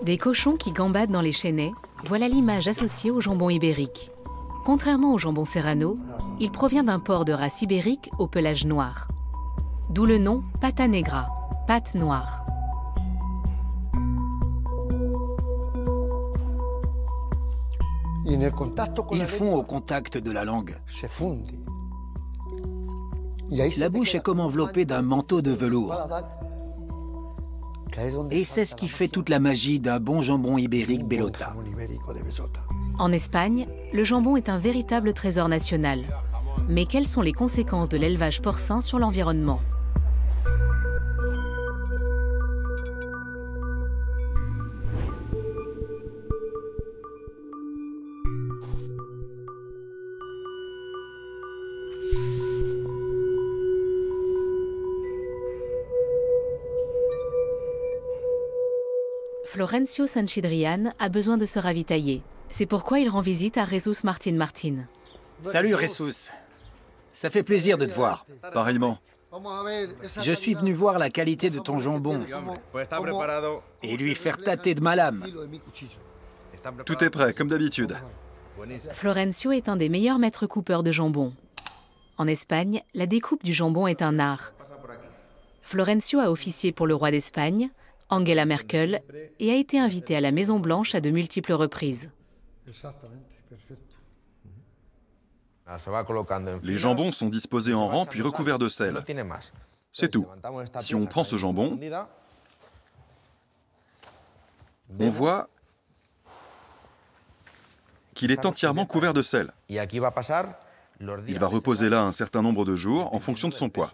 Des cochons qui gambadent dans les chênaies, voilà l'image associée au jambon ibérique. Contrairement au jambon serrano, il provient d'un porc de race ibérique au pelage noir. D'où le nom pata negra, pâte noire. Ils font au contact de la langue. La bouche est comme enveloppée d'un manteau de velours. Et c'est ce qui fait toute la magie d'un bon jambon ibérique Bellota. En Espagne, le jambon est un véritable trésor national. Mais quelles sont les conséquences de l'élevage porcin sur l'environnement ? Florencio Sanchidrian a besoin de se ravitailler. C'est pourquoi il rend visite à Jesus Martin Martin. Salut Jesus, ça fait plaisir de te voir. Pareillement. Je suis venu voir la qualité de ton jambon et lui faire tâter de ma lame. Tout est prêt, comme d'habitude. Florencio est un des meilleurs maîtres coupeurs de jambon. En Espagne, la découpe du jambon est un art. Florencio a officié pour le roi d'Espagne, Angela Merkel, et a été invité à la Maison-Blanche à de multiples reprises. Les jambons sont disposés en rang puis recouverts de sel. C'est tout. Si on prend ce jambon, on voit qu'il est entièrement couvert de sel. Il va reposer là un certain nombre de jours en fonction de son poids.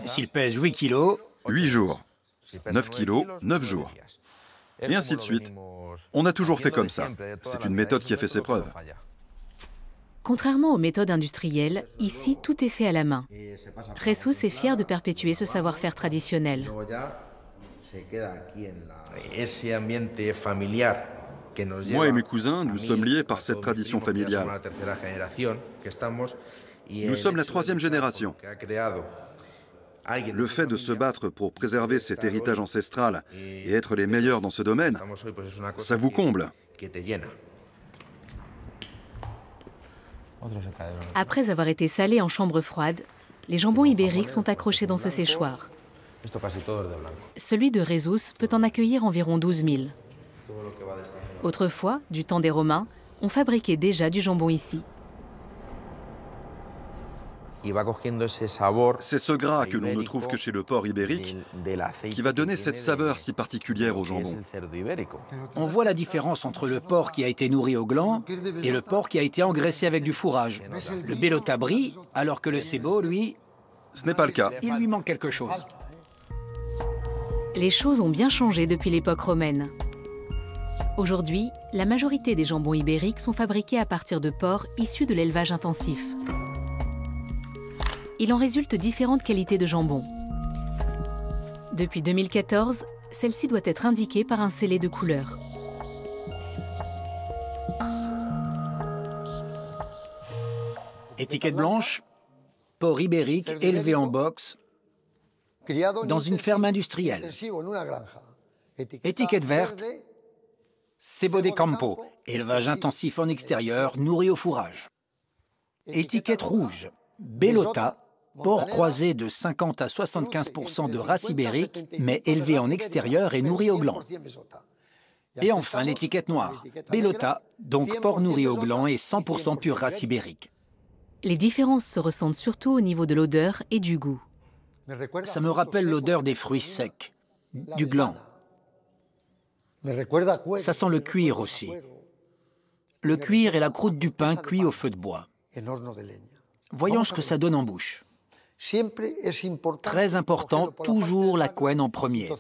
S'il pèse 8 kilos, 8 jours, 9 kilos, 9 jours. Et ainsi de suite. On a toujours fait comme ça. C'est une méthode qui a fait ses preuves. Contrairement aux méthodes industrielles, ici, tout est fait à la main. Jesus est fier de perpétuer ce savoir-faire traditionnel. Moi et mes cousins, nous sommes liés par cette tradition familiale. Nous sommes la 3e génération. Le fait de se battre pour préserver cet héritage ancestral et être les meilleurs dans ce domaine, ça vous comble. Après avoir été salés en chambre froide, les jambons ibériques sont accrochés dans ce séchoir. Celui de Jesus peut en accueillir environ 12 000. Autrefois, du temps des Romains, on fabriquait déjà du jambon ici. C'est ce gras que l'on ne trouve que chez le porc ibérique qui va donner cette saveur si particulière au jambon. on voit la différence entre le porc qui a été nourri au gland et le porc qui a été engraissé avec du fourrage. Le Bellota brille, alors que le Sebo, lui, Ce n'est pas le cas. il lui manque quelque chose. Les choses ont bien changé depuis l'époque romaine. Aujourd'hui, la majorité des jambons ibériques sont fabriqués à partir de porcs issus de l'élevage intensif. Il en résulte différentes qualités de jambon. Depuis 2014, celle-ci doit être indiquée par un scellé de couleur. Étiquette blanche, porc ibérique élevé en box dans une ferme industrielle. Étiquette verte, Sebo de Campo, élevage intensif en extérieur, nourri au fourrage. Étiquette rouge, Bellota, porc croisé de 50 à 75% de race ibérique, mais élevé en extérieur et nourri au gland. Et enfin l'étiquette noire, Bellota, donc porc nourri au gland et 100% pure race ibérique. Les différences se ressentent surtout au niveau de l'odeur et du goût. Ça me rappelle l'odeur des fruits secs, du gland. Ça sent le cuir aussi. Le cuir et la croûte du pain cuit au feu de bois. Voyons ce que ça donne en bouche. Très important, toujours la couenne en premier.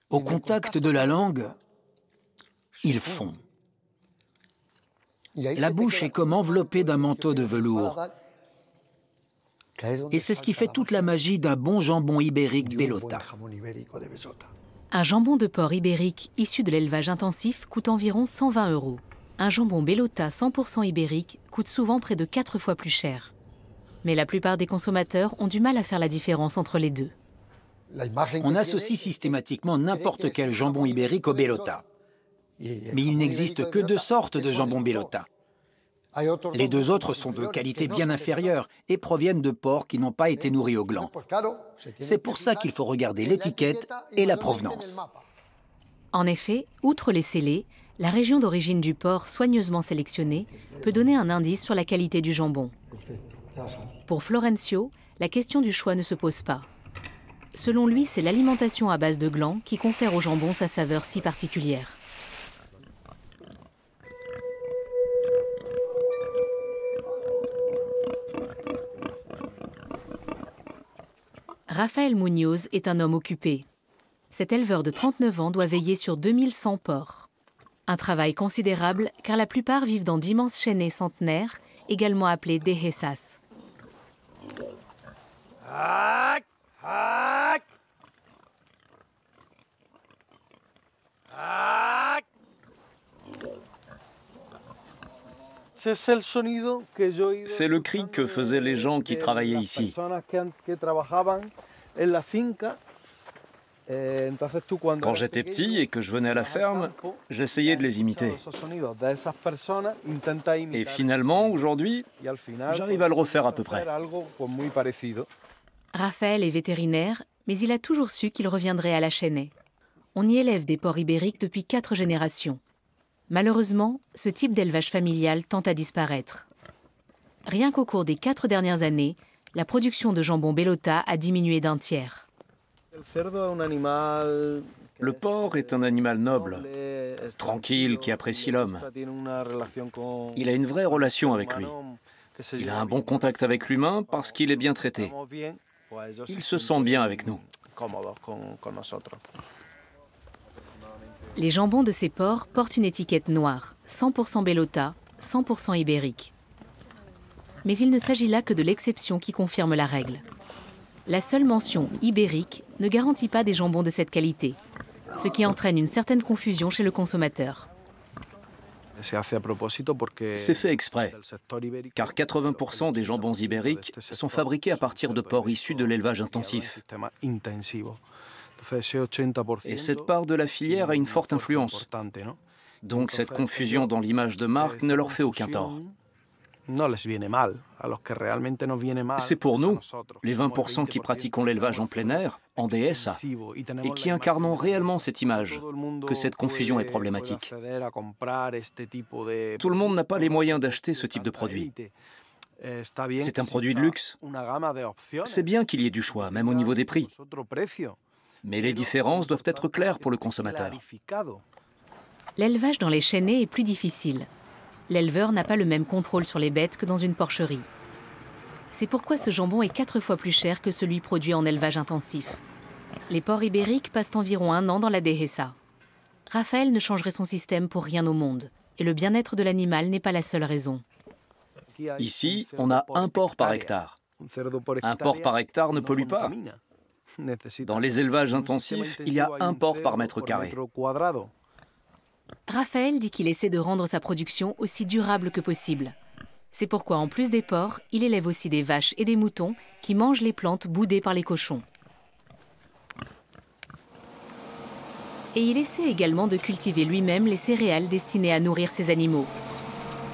Au contact de la langue, ils fond. La bouche est comme enveloppée d'un manteau de velours. Et c'est ce qui fait toute la magie d'un bon jambon ibérique Bellota. Un jambon de porc ibérique issu de l'élevage intensif coûte environ 120 €. Un jambon Bellota 100% ibérique coûte souvent près de 4 fois plus cher. Mais la plupart des consommateurs ont du mal à faire la différence entre les deux. On associe systématiquement n'importe quel jambon ibérique au bellota. Mais il n'existe que 2 sortes de jambon bellota. Les 2 autres sont de qualité bien inférieure et proviennent de porcs qui n'ont pas été nourris au gland. C'est pour ça qu'il faut regarder l'étiquette et la provenance. En effet, outre les scellés, la région d'origine du porc soigneusement sélectionnée peut donner un indice sur la qualité du jambon. Pour Florencio, la question du choix ne se pose pas. Selon lui, c'est l'alimentation à base de glands qui confère au jambon sa saveur si particulière. Rafael Muñoz est un homme occupé. Cet éleveur de 39 ans doit veiller sur 2100 porcs. Un travail considérable car la plupart vivent dans d'immenses chaînées centenaires, également appelées dehesas. C'est le cri que faisaient les gens qui travaillaient ici. Quand j'étais petit et que je venais à la ferme, j'essayais de les imiter. Et finalement, aujourd'hui, j'arrive à le refaire à peu près. Raphaël est vétérinaire, mais il a toujours su qu'il reviendrait à la Chênaie. On y élève des porcs ibériques depuis 4 générations. Malheureusement, ce type d'élevage familial tend à disparaître. Rien qu'au cours des 4 dernières années, la production de jambon bellota a diminué d'1 tiers. Le porc est un animal noble, tranquille, qui apprécie l'homme. Il a une vraie relation avec lui. Il a un bon contact avec l'humain parce qu'il est bien traité. Il se sent bien avec nous. Les jambons de ces porcs portent une étiquette noire, 100% bellota, 100% ibérique. Mais il ne s'agit là que de l'exception qui confirme la règle. La seule mention ibérique ne garantit pas des jambons de cette qualité, ce qui entraîne une certaine confusion chez le consommateur. C'est fait exprès, car 80% des jambons ibériques sont fabriqués à partir de porcs issus de l'élevage intensif. Et cette part de la filière a une forte influence. Donc cette confusion dans l'image de marque ne leur fait aucun tort. C'est pour nous, les 20% qui pratiquons l'élevage en plein air, en DSA, et qui incarnons réellement cette image, que cette confusion est problématique. Tout le monde n'a pas les moyens d'acheter ce type de produit. C'est un produit de luxe. C'est bien qu'il y ait du choix, même au niveau des prix. Mais les différences doivent être claires pour le consommateur. L'élevage dans les chaînées est plus difficile. L'éleveur n'a pas le même contrôle sur les bêtes que dans une porcherie. C'est pourquoi ce jambon est 4 fois plus cher que celui produit en élevage intensif. Les porcs ibériques passent environ 1 an dans la dehesa. Raphaël ne changerait son système pour rien au monde, et le bien-être de l'animal n'est pas la seule raison. Ici, on a 1 porc par hectare. Un porc par hectare ne pollue pas. Dans les élevages intensifs, il y a 1 porc par mètre carré. Raphaël dit qu'il essaie de rendre sa production aussi durable que possible. C'est pourquoi, en plus des porcs, il élève aussi des vaches et des moutons qui mangent les plantes boudées par les cochons. Et il essaie également de cultiver lui-même les céréales destinées à nourrir ses animaux.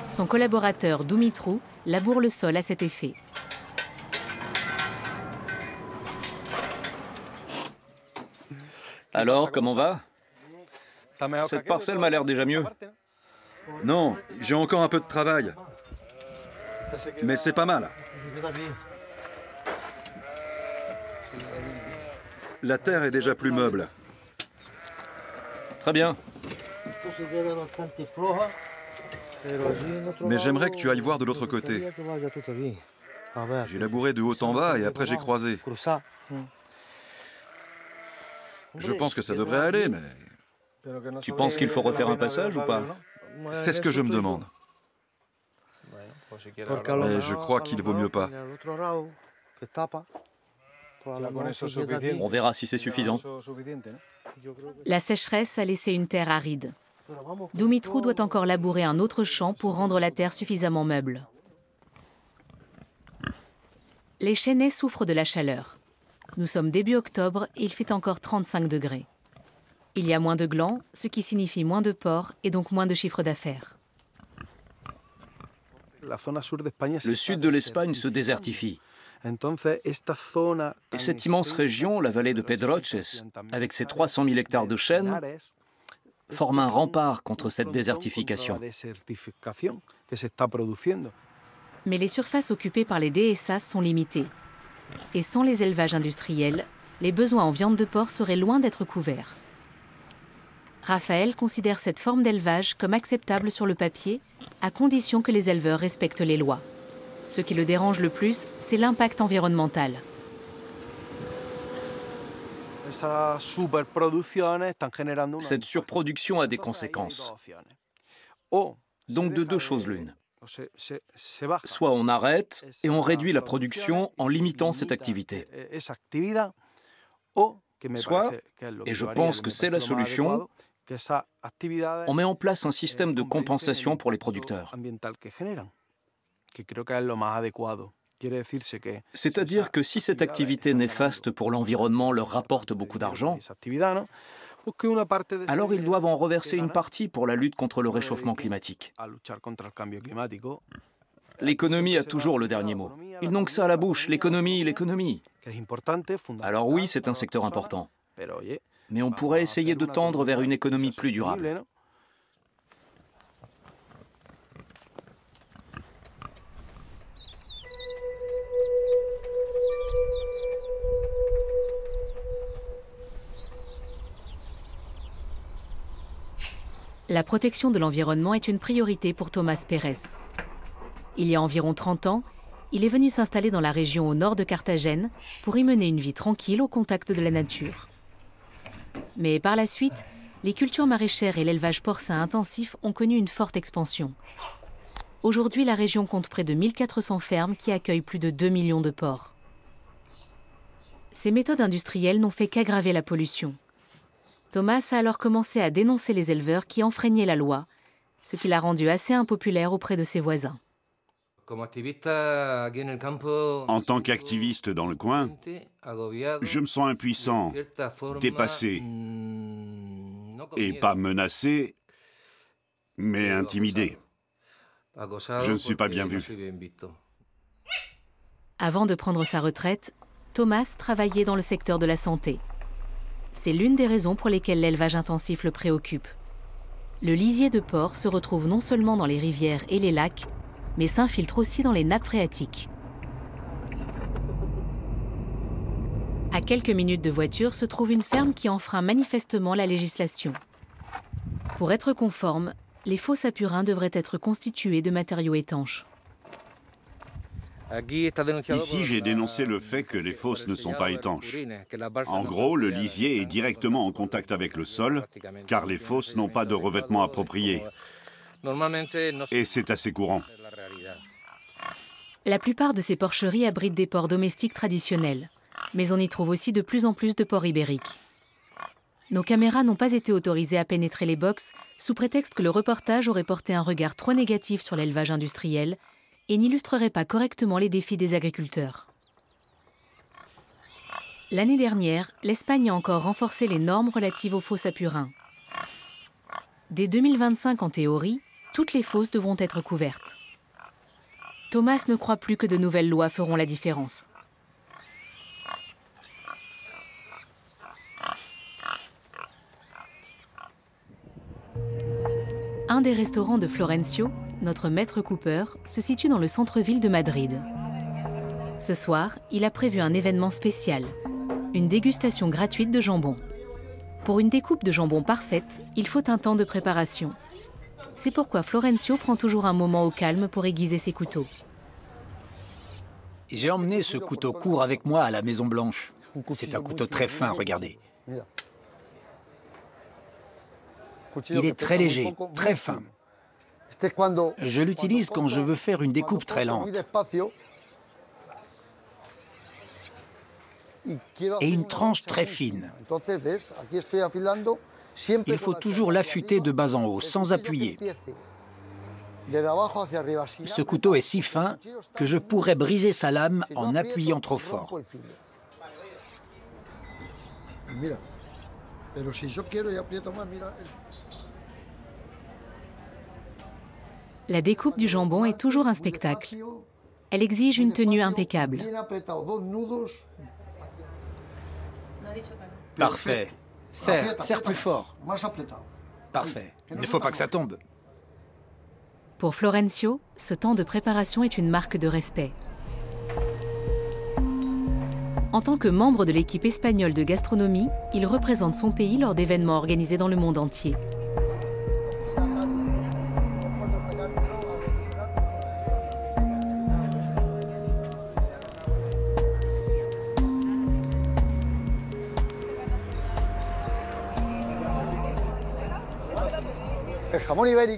Son collaborateur Dumitru laboure le sol à cet effet. Alors, comment va ? Cette parcelle m'a l'air déjà mieux. Non, j'ai encore un peu de travail. Mais c'est pas mal. La terre est déjà plus meuble. Très bien. Mais j'aimerais que tu ailles voir de l'autre côté. J'ai labouré de haut en bas et après j'ai croisé. Je pense que ça devrait aller, mais... Tu penses qu'il faut refaire un passage ou pas ? C'est ce que je me demande. Mais je crois qu'il vaut mieux pas. On verra si c'est suffisant. La sécheresse a laissé une terre aride. Dumitru doit encore labourer un autre champ pour rendre la terre suffisamment meuble. Les chênaies souffrent de la chaleur. Nous sommes début octobre et il fait encore 35 degrés. Il y a moins de glands, ce qui signifie moins de porcs et donc moins de chiffre d'affaires. Le sud de l'Espagne se désertifie. Et cette immense région, la vallée de Pedroches, avec ses 300 000 hectares de chênes, forme un rempart contre cette désertification. Mais les surfaces occupées par les dehesas sont limitées. Et sans les élevages industriels, les besoins en viande de porc seraient loin d'être couverts. Raphaël considère cette forme d'élevage comme acceptable sur le papier, à condition que les éleveurs respectent les lois. Ce qui le dérange le plus, c'est l'impact environnemental. Cette surproduction a des conséquences. Donc de deux choses l'une. Soit on arrête et on réduit la production en limitant cette activité. Soit, et je pense que c'est la solution, on met en place un système de compensation pour les producteurs. C'est-à-dire que si cette activité néfaste pour l'environnement leur rapporte beaucoup d'argent, alors ils doivent en reverser une partie pour la lutte contre le réchauffement climatique. L'économie a toujours le dernier mot. Ils n'ont que ça à la bouche, l'économie, l'économie. Alors oui, c'est un secteur important. Mais on pourrait essayer de tendre vers une économie plus durable. La protection de l'environnement est une priorité pour Tomás Pérez. Il y a environ 30 ans, il est venu s'installer dans la région au nord de Carthagène pour y mener une vie tranquille au contact de la nature. Mais par la suite, les cultures maraîchères et l'élevage porcin intensif ont connu une forte expansion. Aujourd'hui, la région compte près de 1400 fermes qui accueillent plus de 2 millions de porcs. Ces méthodes industrielles n'ont fait qu'aggraver la pollution. Tomás a alors commencé à dénoncer les éleveurs qui enfreignaient la loi, ce qui l'a rendu assez impopulaire auprès de ses voisins. En tant qu'activiste dans le coin, je me sens impuissant, dépassé, et pas menacé, mais intimidé. Je ne suis pas bien vu. Avant de prendre sa retraite, Tomás travaillait dans le secteur de la santé. C'est l'une des raisons pour lesquelles l'élevage intensif le préoccupe. Le lisier de porc se retrouve non seulement dans les rivières et les lacs, mais s'infiltre aussi dans les nappes phréatiques. À quelques minutes de voiture se trouve une ferme qui enfreint manifestement la législation. Pour être conforme, les fosses à purin devraient être constituées de matériaux étanches. Ici, j'ai dénoncé le fait que les fosses ne sont pas étanches. En gros, le lisier est directement en contact avec le sol, car les fosses n'ont pas de revêtement approprié. Et c'est assez courant. La plupart de ces porcheries abritent des porcs domestiques traditionnels, mais on y trouve aussi de plus en plus de porcs ibériques. Nos caméras n'ont pas été autorisées à pénétrer les boxes sous prétexte que le reportage aurait porté un regard trop négatif sur l'élevage industriel et n'illustrerait pas correctement les défis des agriculteurs. L'année dernière, l'Espagne a encore renforcé les normes relatives aux fosses à purin. Dès 2025 en théorie, toutes les fosses devront être couvertes. Tomás ne croit plus que de nouvelles lois feront la différence. Un des restaurants de Florencio, notre maître coupeur, se situe dans le centre-ville de Madrid. Ce soir, il a prévu un événement spécial, une dégustation gratuite de jambon. Pour une découpe de jambon parfaite, il faut un temps de préparation. C'est pourquoi Florencio prend toujours un moment au calme pour aiguiser ses couteaux. J'ai emmené ce couteau court avec moi à la Maison Blanche. C'est un couteau très fin, regardez. Il est très léger, très fin. Je l'utilise quand je veux faire une découpe très lente. Et une tranche très fine. Il faut toujours l'affûter de bas en haut, sans appuyer. Ce couteau est si fin que je pourrais briser sa lame en appuyant trop fort. La découpe du jambon est toujours un spectacle. Elle exige une tenue impeccable. Parfait. Serre plus fort. Parfait. Il ne faut pas que ça tombe. Pour Florencio, ce temps de préparation est une marque de respect. En tant que membre de l'équipe espagnole de gastronomie, il représente son pays lors d'événements organisés dans le monde entier.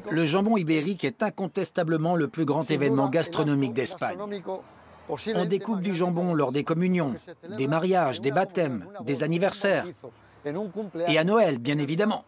Le jambon ibérique est incontestablement le plus grand événement gastronomique d'Espagne. On découpe du jambon lors des communions, des mariages, des baptêmes, des anniversaires. Et à Noël, bien évidemment.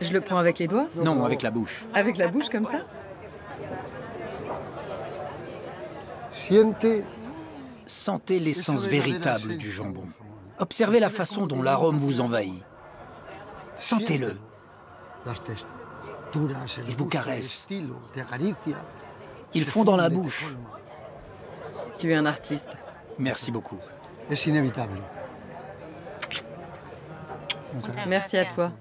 Je le prends avec les doigts? Non, avec la bouche. Avec la bouche, comme ça? Sentez l'essence véritable du jambon. Observez la façon dont l'arôme vous envahit. Sentez-le. Il vous caresse. Ils font dans la bouche. Tu es un artiste. Merci beaucoup. Merci à toi.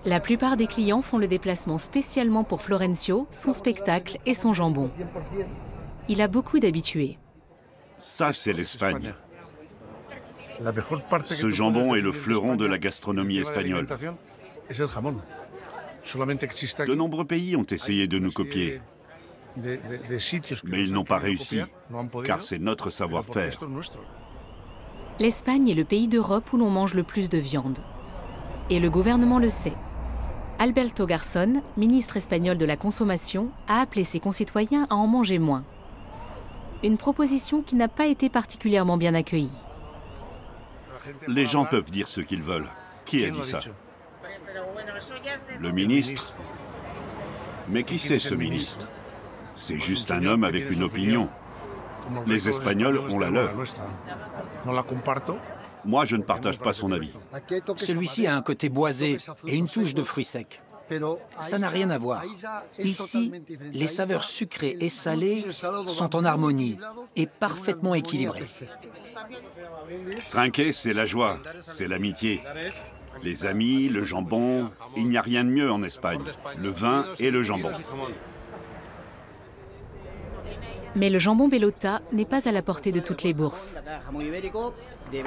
La plupart des clients font le déplacement spécialement pour Florencio, son spectacle et son jambon. Il a beaucoup d'habitués. Ça, c'est l'Espagne. Ce jambon est le fleuron de la gastronomie espagnole. De nombreux pays ont essayé de nous copier, mais ils n'ont pas réussi, car c'est notre savoir-faire. L'Espagne est le pays d'Europe où l'on mange le plus de viande. Et le gouvernement le sait. Alberto Garzón, ministre espagnol de la Consommation, a appelé ses concitoyens à en manger moins. Une proposition qui n'a pas été particulièrement bien accueillie. Les gens peuvent dire ce qu'ils veulent. Qui a dit ça? Le ministre? Mais qui c'est ce ministre? C'est juste un homme avec une opinion. Les Espagnols ont la leur. Moi, je ne partage pas son avis. Celui-ci a un côté boisé et une touche de fruits secs. Ça n'a rien à voir. Ici, les saveurs sucrées et salées sont en harmonie et parfaitement équilibrées. Trinquer, c'est la joie, c'est l'amitié. Les amis, le jambon, il n'y a rien de mieux en Espagne. Le vin et le jambon. Mais le jambon Bellota n'est pas à la portée de toutes les bourses. Le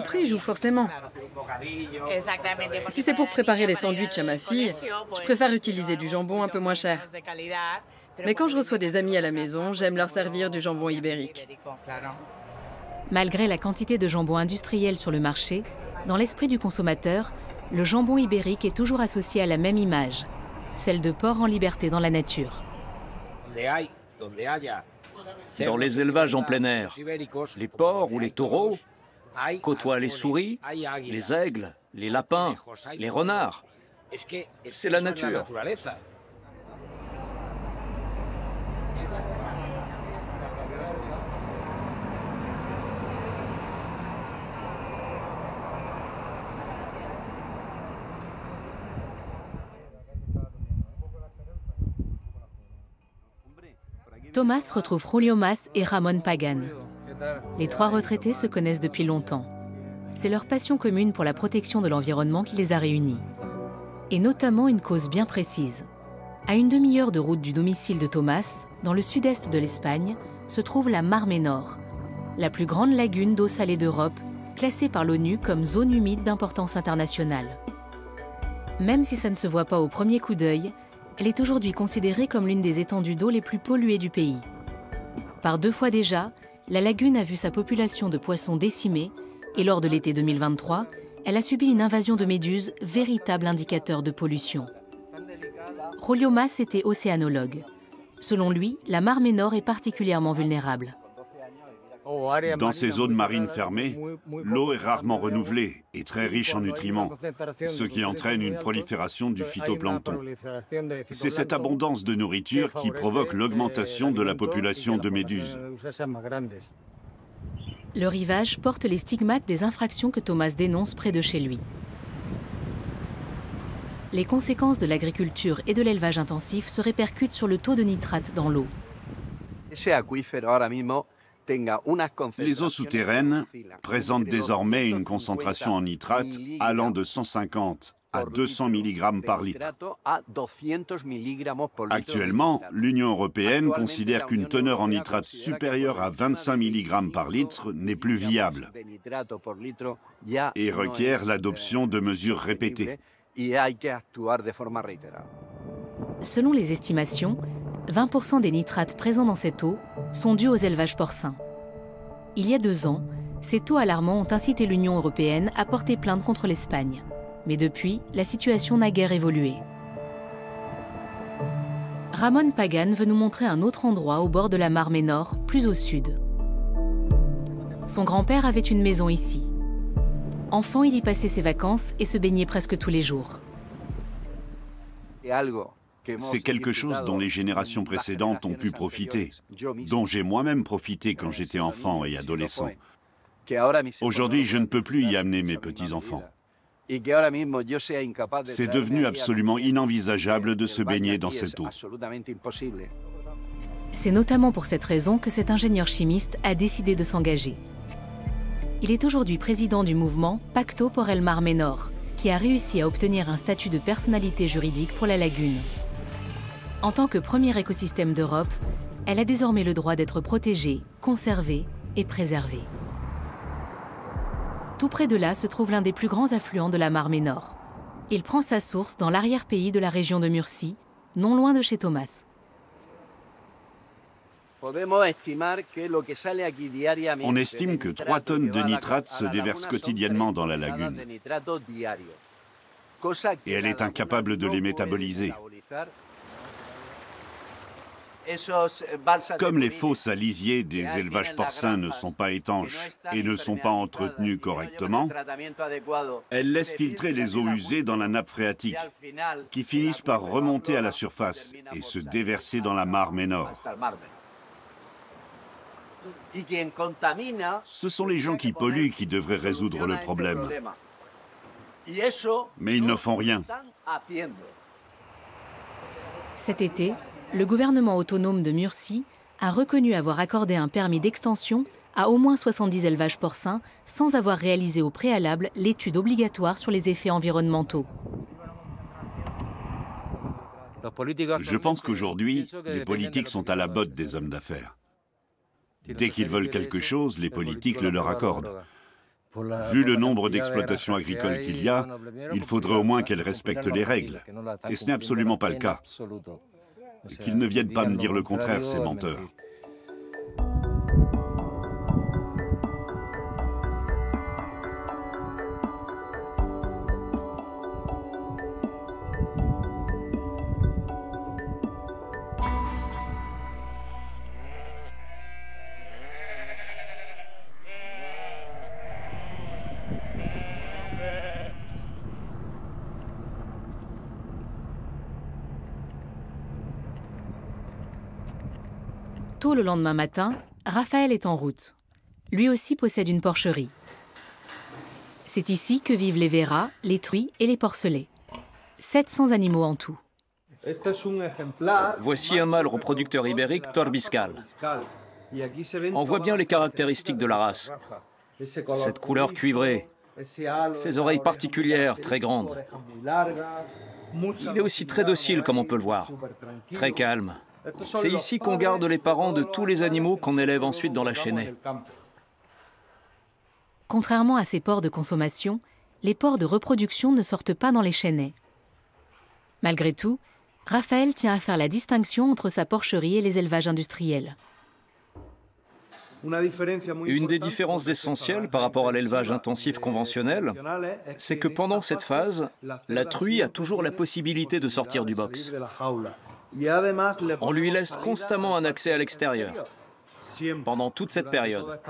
prix joue forcément. Si c'est pour préparer des sandwichs à ma fille, je préfère utiliser du jambon un peu moins cher. Mais quand je reçois des amis à la maison, j'aime leur servir du jambon ibérique. Malgré la quantité de jambon industriel sur le marché, dans l'esprit du consommateur, le jambon ibérique est toujours associé à la même image, celle de porc en liberté dans la nature. Dans les élevages en plein air, les porcs ou les taureaux côtoient les souris, les aigles, les lapins, les renards. C'est la nature. Tomás retrouve Julio Mas et Ramón Pagan. Les trois retraités se connaissent depuis longtemps. C'est leur passion commune pour la protection de l'environnement qui les a réunis. Et notamment une cause bien précise. À une demi-heure de route du domicile de Tomás, dans le sud-est de l'Espagne, se trouve la Mar Menor, la plus grande lagune d'eau salée d'Europe, classée par l'ONU comme zone humide d'importance internationale. Même si ça ne se voit pas au premier coup d'œil, elle est aujourd'hui considérée comme l'une des étendues d'eau les plus polluées du pays. Par 2 fois déjà, la lagune a vu sa population de poissons décimée et lors de l'été 2023, elle a subi une invasion de méduses, véritable indicateur de pollution. Julio Mas était océanologue. Selon lui, la Mar Menor est particulièrement vulnérable. Dans ces zones marines fermées, l'eau est rarement renouvelée et très riche en nutriments, ce qui entraîne une prolifération du phytoplancton. C'est cette abondance de nourriture qui provoque l'augmentation de la population de méduses. Le rivage porte les stigmates des infractions que Thomas dénonce près de chez lui. Les conséquences de l'agriculture et de l'élevage intensif se répercutent sur le taux de nitrate dans l'eau. Les eaux souterraines présentent désormais une concentration en nitrate allant de 150 à 200 mg par litre. Actuellement, l'Union européenne considère qu'une teneur en nitrate supérieure à 25 mg par litre n'est plus viable et requiert l'adoption de mesures répétées. Selon les estimations, 20% des nitrates présents dans cette eau sont dus aux élevages porcins. Il y a 2 ans, ces taux alarmants ont incité l'Union européenne à porter plainte contre l'Espagne. Mais depuis, la situation n'a guère évolué. Ramon Pagan veut nous montrer un autre endroit au bord de la Mar Menor, plus au sud. Son grand-père avait une maison ici. Enfant, il y passait ses vacances et se baignait presque tous les jours. C'est quelque chose dont les générations précédentes ont pu profiter, dont j'ai moi-même profité quand j'étais enfant et adolescent. Aujourd'hui, je ne peux plus y amener mes petits-enfants. C'est devenu absolument inenvisageable de se baigner dans cette eau. C'est notamment pour cette raison que cet ingénieur chimiste a décidé de s'engager. Il est aujourd'hui président du mouvement Pacto por el Mar Menor, qui a réussi à obtenir un statut de personnalité juridique pour la lagune. En tant que premier écosystème d'Europe, elle a désormais le droit d'être protégée, conservée et préservée. Tout près de là se trouve l'un des plus grands affluents de la Mar Menor. Il prend sa source dans l'arrière-pays de la région de Murcie, non loin de chez Thomas. On estime que 3 tonnes de nitrate se déversent quotidiennement dans la lagune. Et elle est incapable de les métaboliser. Comme les fosses à lisier des élevages porcins ne sont pas étanches et ne sont pas entretenues correctement, elles laissent filtrer les eaux usées dans la nappe phréatique, qui finissent par remonter à la surface et se déverser dans la Mar Menor. Ce sont les gens qui polluent qui devraient résoudre le problème. Mais ils ne font rien. Cet été, le gouvernement autonome de Murcie a reconnu avoir accordé un permis d'extension à au moins 70 élevages porcins sans avoir réalisé au préalable l'étude obligatoire sur les effets environnementaux. Je pense qu'aujourd'hui, les politiques sont à la botte des hommes d'affaires. Dès qu'ils veulent quelque chose, les politiques le leur accordent. Vu le nombre d'exploitations agricoles qu'il y a, il faudrait au moins qu'elles respectent les règles. Et ce n'est absolument pas le cas. Qu'ils ne viennent pas me dire le contraire, ces menteurs. Tôt le lendemain matin, Raphaël est en route. Lui aussi possède une porcherie. C'est ici que vivent les verras, les truies et les porcelets. 700 animaux en tout. Voici un mâle reproducteur ibérique Torbiscal. On voit bien les caractéristiques de la race. Cette couleur cuivrée, ses oreilles particulières, très grandes. Il est aussi très docile, comme on peut le voir, très calme. C'est ici qu'on garde les parents de tous les animaux qu'on élève ensuite dans la chênaie. Contrairement à ces porcs de consommation, les porcs de reproduction ne sortent pas dans les chênaies. Malgré tout, Raphaël tient à faire la distinction entre sa porcherie et les élevages industriels. Une des différences essentielles par rapport à l'élevage intensif conventionnel, c'est que pendant cette phase, la truie a toujours la possibilité de sortir du box. On lui laisse constamment un accès à l'extérieur, pendant toute cette période.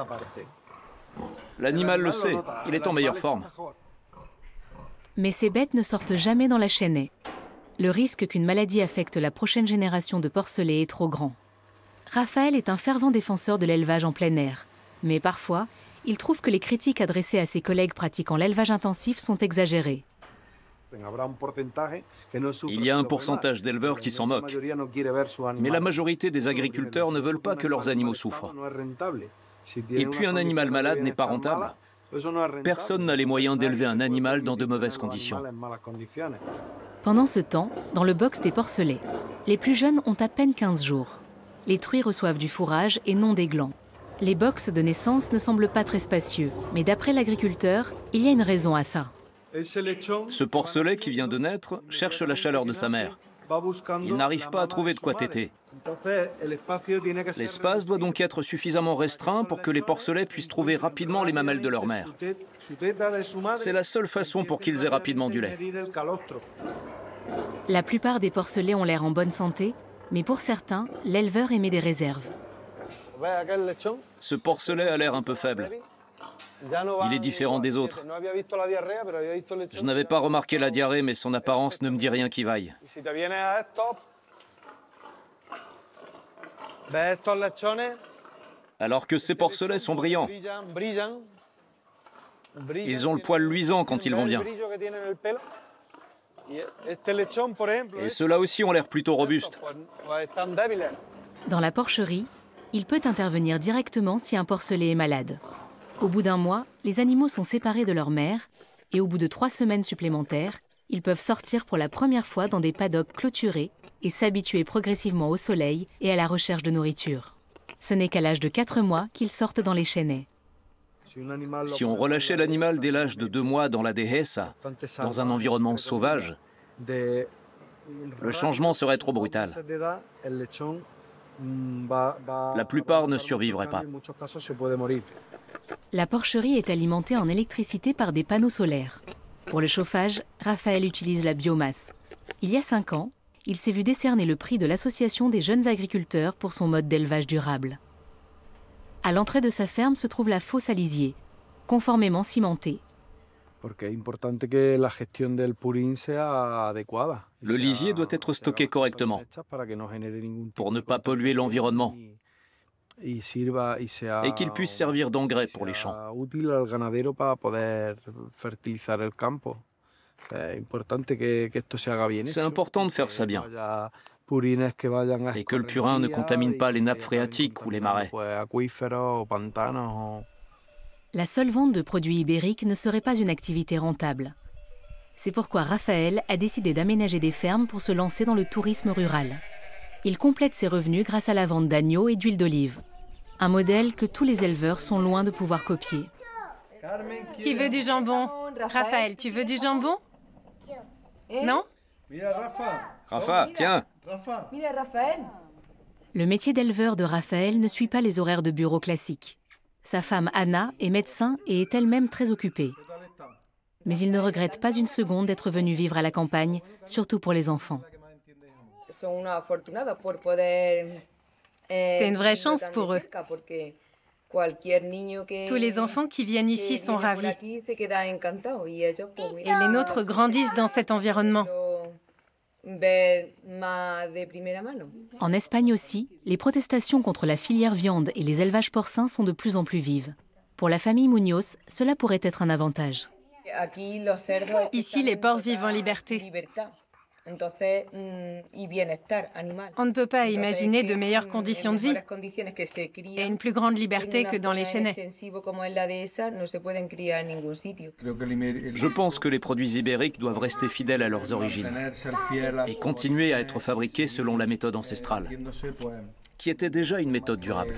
L'animal le sait, il est en meilleure forme. Mais ces bêtes ne sortent jamais dans la chaînaie. Le risque qu'une maladie affecte la prochaine génération de porcelets est trop grand. Raphaël est un fervent défenseur de l'élevage en plein air, mais parfois, il trouve que les critiques adressées à ses collègues pratiquant l'élevage intensif sont exagérées. Il y a un pourcentage d'éleveurs qui s'en moquent, mais la majorité des agriculteurs ne veulent pas que leurs animaux souffrent. Et puis un animal malade n'est pas rentable. Personne n'a les moyens d'élever un animal dans de mauvaises conditions. Pendant ce temps, dans le box des porcelets, les plus jeunes ont à peine 15 jours. Les truies reçoivent du fourrage et non des glands. Les box de naissance ne semblent pas très spacieux, mais d'après l'agriculteur, il y a une raison à ça. Ce porcelet qui vient de naître cherche la chaleur de sa mère. Il n'arrive pas à trouver de quoi téter. L'espace doit donc être suffisamment restreint pour que les porcelets puissent trouver rapidement les mamelles de leur mère. C'est la seule façon pour qu'ils aient rapidement du lait. La plupart des porcelets ont l'air en bonne santé, mais pour certains, l'éleveur émet des réserves. Ce porcelet a l'air un peu faible. Il est différent des autres. Je n'avais pas remarqué la diarrhée, mais son apparence ne me dit rien qui vaille. Alors que ces porcelets sont brillants. Ils ont le poil luisant quand ils vont bien. Et ceux-là aussi ont l'air plutôt robustes. Dans la porcherie, il peut intervenir directement si un porcelet est malade. Au bout d'un mois, les animaux sont séparés de leur mère et au bout de 3 semaines supplémentaires, ils peuvent sortir pour la première fois dans des paddocks clôturés et s'habituer progressivement au soleil et à la recherche de nourriture. Ce n'est qu'à l'âge de 4 mois qu'ils sortent dans les chaînaies. Si on relâchait l'animal dès l'âge de 2 mois dans la dehesa, dans un environnement sauvage, le changement serait trop brutal. La plupart ne survivraient pas. La porcherie est alimentée en électricité par des panneaux solaires. Pour le chauffage, Raphaël utilise la biomasse. Il y a 5 ans, il s'est vu décerner le prix de l'Association des jeunes agriculteurs pour son mode d'élevage durable. À l'entrée de sa ferme se trouve la fosse à lisier, conformément cimentée. Le lisier doit être stocké correctement pour ne pas polluer l'environnement et qu'il puisse servir d'engrais pour les champs. C'est important de faire ça bien et que le purin ne contamine pas les nappes phréatiques ou les marais. La seule vente de produits ibériques ne serait pas une activité rentable. C'est pourquoi Raphaël a décidé d'aménager des fermes pour se lancer dans le tourisme rural. Il complète ses revenus grâce à la vente d'agneaux et d'huile d'olive. Un modèle que tous les éleveurs sont loin de pouvoir copier. Qui veut du jambon? Raphaël, tu veux du jambon? Non? Rafa, tiens. Le métier d'éleveur de Raphaël ne suit pas les horaires de bureau classiques. Sa femme Anna est médecin et est elle-même très occupée. Mais il ne regrette pas une seconde d'être venu vivre à la campagne, surtout pour les enfants. C'est une vraie chance pour eux. Tous les enfants qui viennent ici sont ravis. Et les nôtres grandissent dans cet environnement. En Espagne aussi, les protestations contre la filière viande et les élevages porcins sont de plus en plus vives. Pour la famille Muñoz, cela pourrait être un avantage. Ici, les porcs vivent en liberté. On ne peut pas imaginer de meilleures conditions de vie et une plus grande liberté que dans les chaînaies. Je pense que les produits ibériques doivent rester fidèles à leurs origines et continuer à être fabriqués selon la méthode ancestrale, qui était déjà une méthode durable.